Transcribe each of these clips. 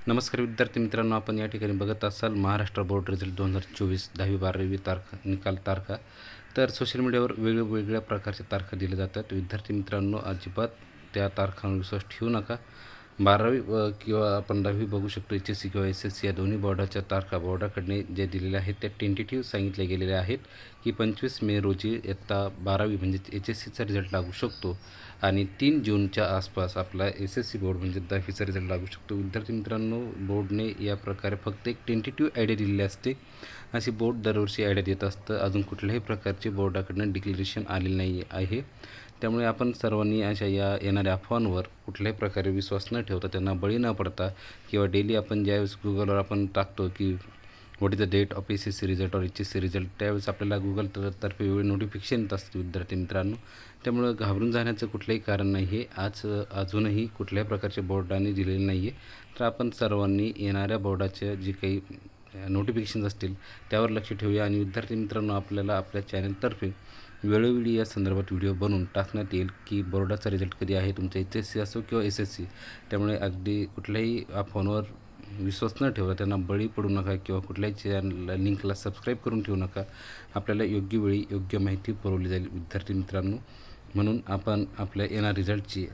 नमस्कार विद्यार्थी मित्रांनो, आपण या ठिकाणी बघत असाल महाराष्ट्र बोर्ड रिझल्ट 2024 10वी-12वी निकाल तारखा. तर सोशल मीडियावर वेगवेगळ्या प्रकारच्या तारखा दिल्या जातात. विद्यार्थी मित्रांनो, अजिबात त्या तारखांवर विश्वास ठेवू नका. 12वी किंवा आपण 10वी बघू शकतो. HSC किंवा SSC या दोन्ही बोर्डाच्या तारखा बोर्डाकडने जे दिलेल्या आहेत त्या टेंटेटिव्ह सांगितले गेलेले आहेत की 25 मे रोजी इयत्ता 12वी म्हणजे HSCचा रिझल्ट लागू शकतो आणि 3 जूनच्या आसपास आपला SSC बोर्ड म्हणजे 10वीचा रिझल्ट लागू शकतो. विद्यार्थी मित्रांनो, बोर्डने या प्रकारे फक्त एक टेंटेटिव्ह आयडिया दिलेली असते. अशी बोर्ड दरवर्षी आयडिया देत असतं. अजून कुठल्याही प्रकारचे बोर्डाकडनं डिक्लेरेशन आलेलं नाही आहे. त्यामुळे आपण सर्वांनी अशा येणाऱ्या अफवांवर कुठल्याही प्रकारे विश्वास न ठेवता, त्यांना बळी न पडता किंवा डेली आपण ज्यावेळेस गुगलवर आपण टाकतो की what is the date of SSC result और HSC रिझल्ट, त्यावेळेस आपल्याला गुगल तर्फे वेगळे नोटिफिकेशन येत असते विद्यार्थी मित्रांनो. त्यामुळं घाबरून जाण्याचं कुठलंही कारण नाही. हे अजूनही कुठल्याही प्रकारच्या बोर्डाने दिलेलं नाही आहे. तर आपण सर्वांनी येणाऱ्या बोर्डाच्या जी काही नोटिफिकेशन्स असतील त्यावर लक्ष ठेवूया. आणि विद्यार्थी मित्रांनो, आपल्याला आपल्या चॅनलतर्फे वेळोवेळी या संदर्भात व्हिडिओ बनवून टाकण्यात येईल की बोर्डाचा रिझल्ट कधी आहे तुमचा, HSC असो किंवा SSC. त्यामुळे अगदी कुठल्याही अफवांवर विश्वास न ठेवता, त्यांना बळी पडू नका किंवा कुठल्याही चॅनल लिंकला सबस्क्राईब करून ठेवू नका. आपल्याला योग्य वेळी योग्य माहिती पुरवली जाईल विद्यार्थी मित्रांनो. म्हणून आपण आपल्या येणाऱ्या रिझल्टची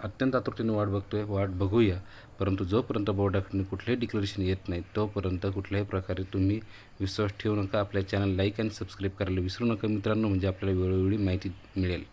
अत्यंत आतुरतेने वाट बघूया. परंतु जोपर्यंत बोर्डाकडून कुठलेही डिक्लेरेशन येत नाही तोपर्यंत कुठल्याही प्रकारे तुम्ही विश्वास ठेवू नका. आपल्या चॅनल लाईक आणि सबस्क्राईब करायला विसरू नका मित्रांनो, म्हणजे आपल्याला वेळोवेळी माहिती मिळेल.